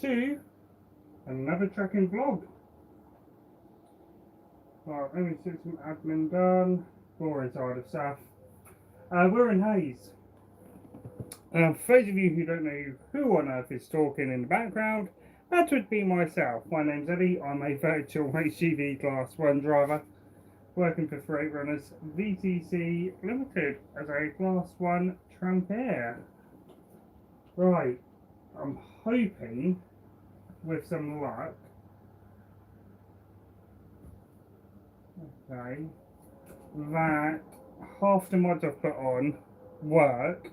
to another trekking vlog. Right, let me get some admin done. Boring side of stuff. We're in Hayes. For those of you who don't know who on earth is talking in the background, that would be myself. My name's Eddie. I'm a virtual HGV Class 1 driver working for Freight Runners VTC Limited as a Class 1 tramper. Right, I'm hoping with some luck, okay, that half the mods I've put on work.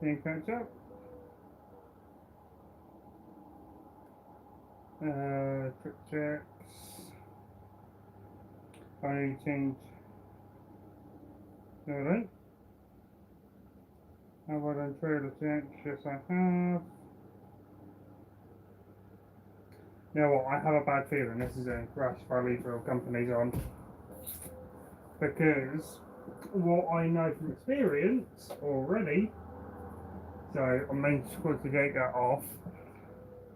Can you catch up? Quick checks. I need to change. Alright. How about on trailer checks? Yes, I have. You know what? I have a bad feeling this is a crash value for companies on, because what I know from experience already, so I'm main squad to get that off,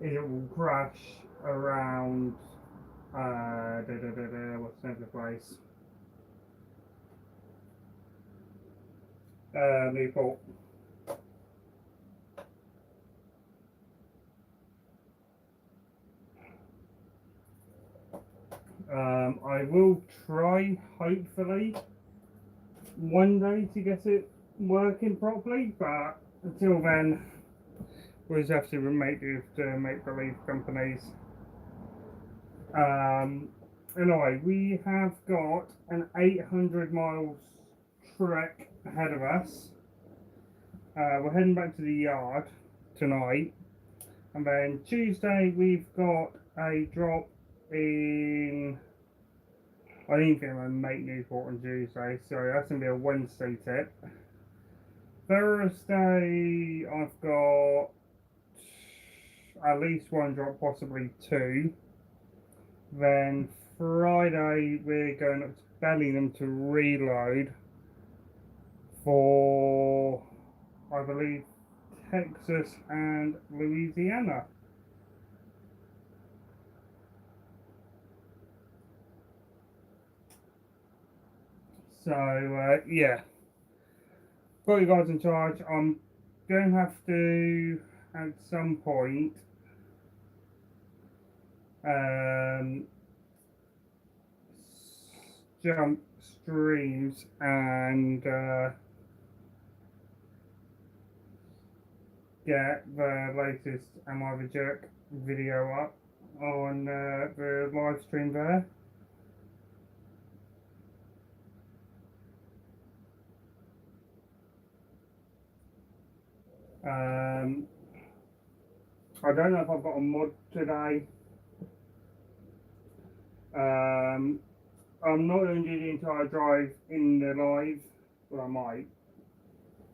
is it will crash around what's the name of the place? Newport. I will try, hopefully, one day to get it working properly, but until then, we'll just have to make believe companies. Anyway, we have got an 800 miles trek ahead of us. We're heading back to the yard tonight, and then Tuesday we've got a drop in, I didn't get my mate Newport on Tuesday, so that's going to be a Wednesday tip. Thursday I've got at least one drop, possibly two. Then Friday we're going up to Bellingham to reload for, I believe, Texas and Louisiana. So yeah, got you guys in charge. I'm going to have to at some point jump streams and get the latest Am I the Jerk video up on the live stream there. I don't know if I've got a mod today. I'm not going to do the entire drive in the live, but I might.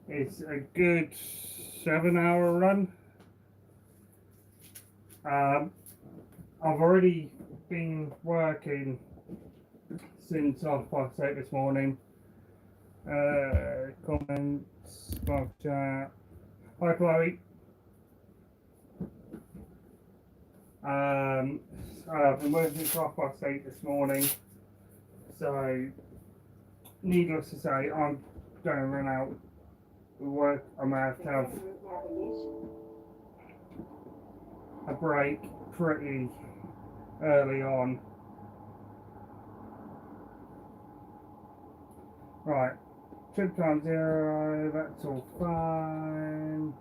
It's a good 7-hour run. I've already been working since 8:30 this morning. Comments, live chat. Hi Chloe. I've been working since 8:30 this morning, so needless to say, I'm going to run out of work. I'm going to have a break pretty early on. Right, trip time 0, that's all fine.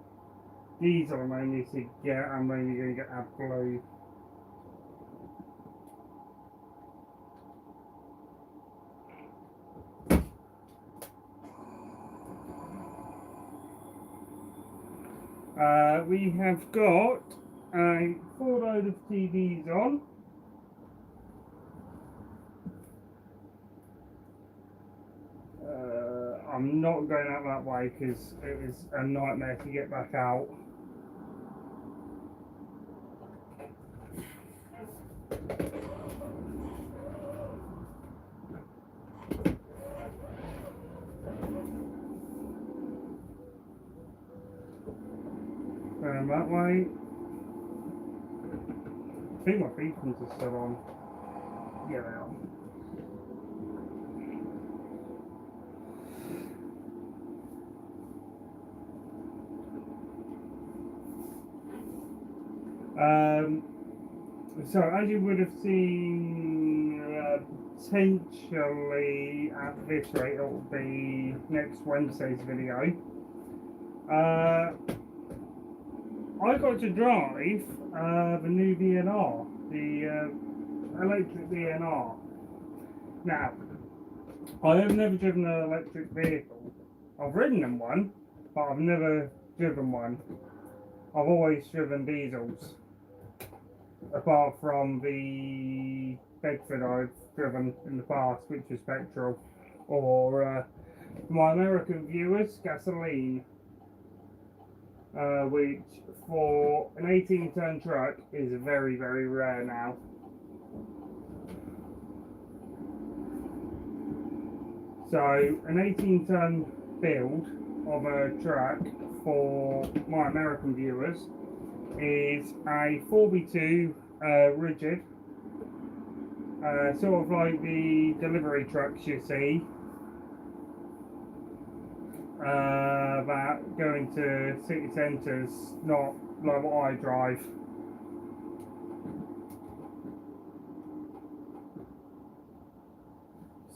Diesel I'm only to get, I'm only going to get AdBlue. We have got a full load of TVs on. I'm not going out that way because it was a nightmare to get back out. Going that way. I think my beacons are still on. Yeah, they are. So as you would have seen, potentially at this rate it will be next Wednesday's video. I got to drive the new VNR, the electric VNR. Now, I have never driven an electric vehicle. I've ridden in one, but I've never driven one. I've always driven diesels, apart from the Bedford I've driven in the past, which is petrol, or for my American viewers, gasoline, which for an 18-ton truck is very, very rare now. So an 18-ton build of a truck for my American viewers is a 4x2 rigid, sort of like the delivery trucks you see that go into city centres, not like what I drive.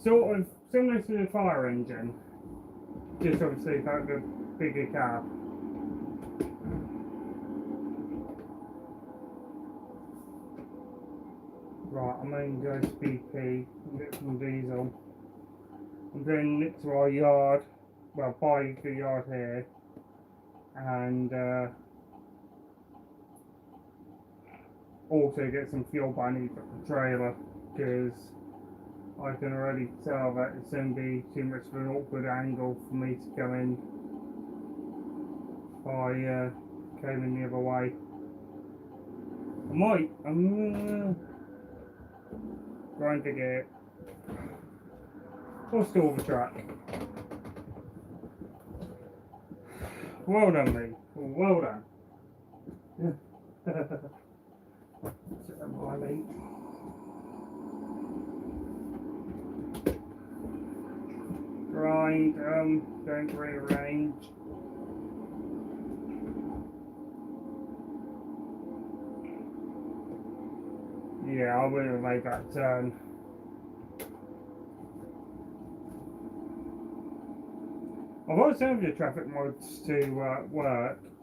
Sort of similar to the fire engine, just obviously like the bigger cab. Right, I'm going to go to BP and get some diesel. I'm going next to our yard, well, by the yard here, and also get some fuel, but I need the trailer because I can already tell that it's going to be too much of an awkward angle for me to go in if I came in the other way. I might, grind to get or stall the track. Well done, me. Well done. Grind, don't rearrange. Yeah, I would have made that turn. I've got some of the traffic mods to work,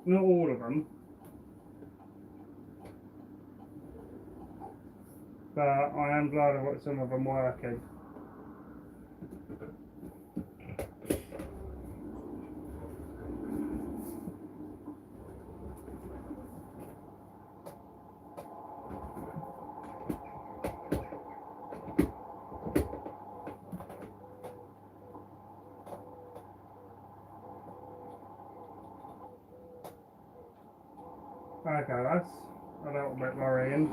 not all of them, but I am glad I've got some of them working. Okay, that's a little bit worrying.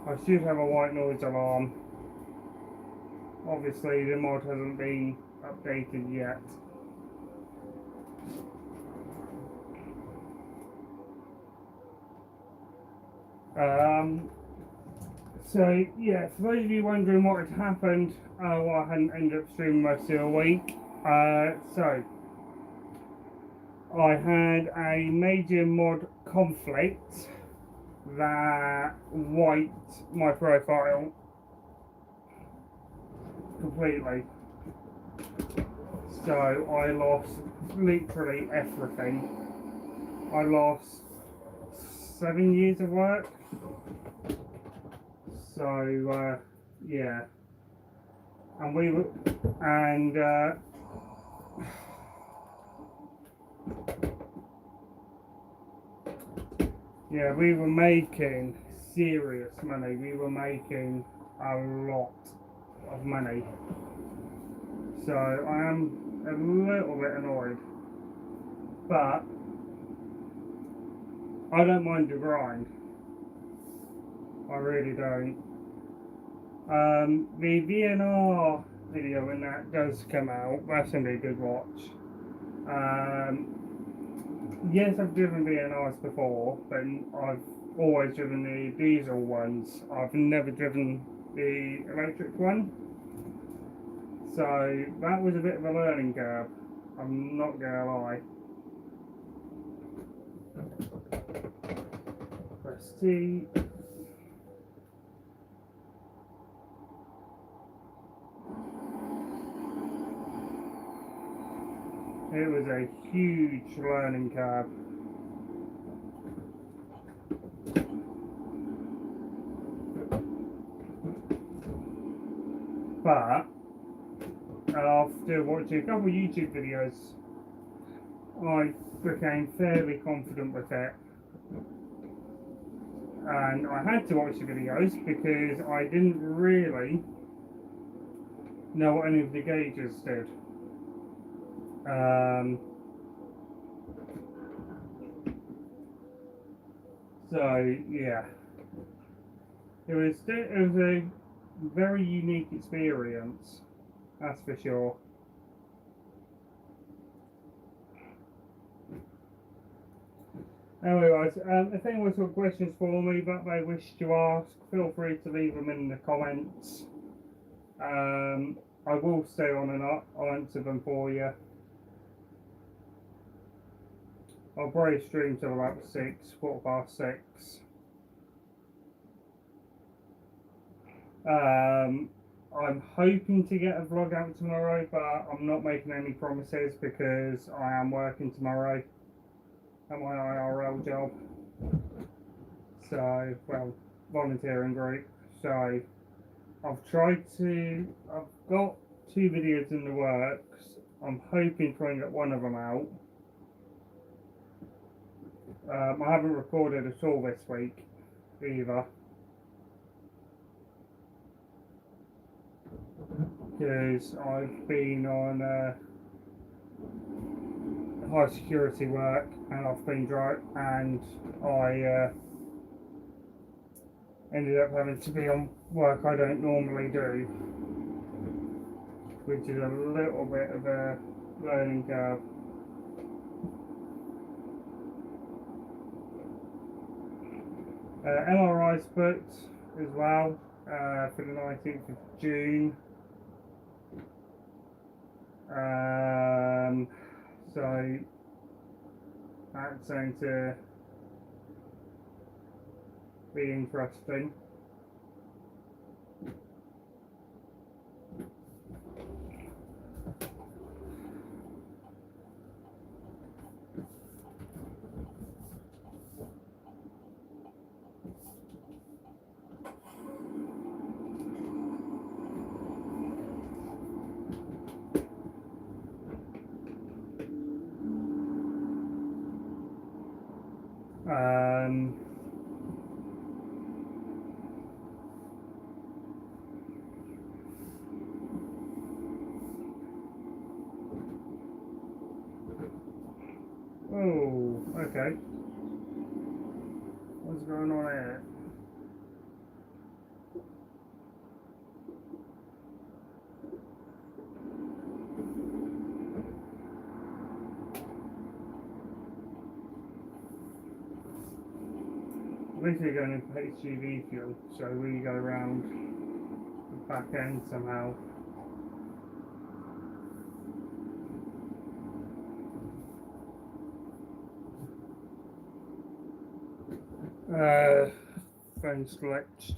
I should have a white noise alarm. Obviously the mod hasn't been updated yet. So yeah, for those of you wondering what had happened, I hadn't ended up streaming most of the week. So I had a major mod conflict that wiped my profile completely. So I lost literally everything. I lost 7 years of work. So yeah, and we were, and yeah, we were making serious money. We were making a lot of money. So I am a little bit annoyed, but I don't mind the grind. I really don't. The VNR video, when that does come out, that's going to be a good watch. Yes, I've driven VNRs before, but I've always driven the diesel ones. I've never driven the electric one. So that was a bit of a learning curve, I'm not going to lie. Press T. It was a huge learning curve. But after watching a couple of YouTube videos, I became fairly confident with it. And I had to watch the videos because I didn't really know what any of the gauges did. So yeah, it was a very unique experience, that's for sure. Anyways, if anyone's got questions for me that they wish to ask, feel free to leave them in the comments. I will stay on and I'll answer them for you. I'll probably stream till about 6, 6:15. I'm hoping to get a vlog out tomorrow, but I'm not making any promises because I am working tomorrow at my IRL job. So, well, volunteering group. So, I've got 2 videos in the works. I'm hoping to get one of them out. I haven't recorded at all this week either, because I've been on high security work and I've been drunk, and I ended up having to be on work I don't normally do, which is a little bit of a learning curve. MRI's booked as well for the 19th of June. So that's going to be interesting. Oh, okay. What's going on here? At least we're going into HGV fuel, so we go around the back end somehow. Phone's glitched.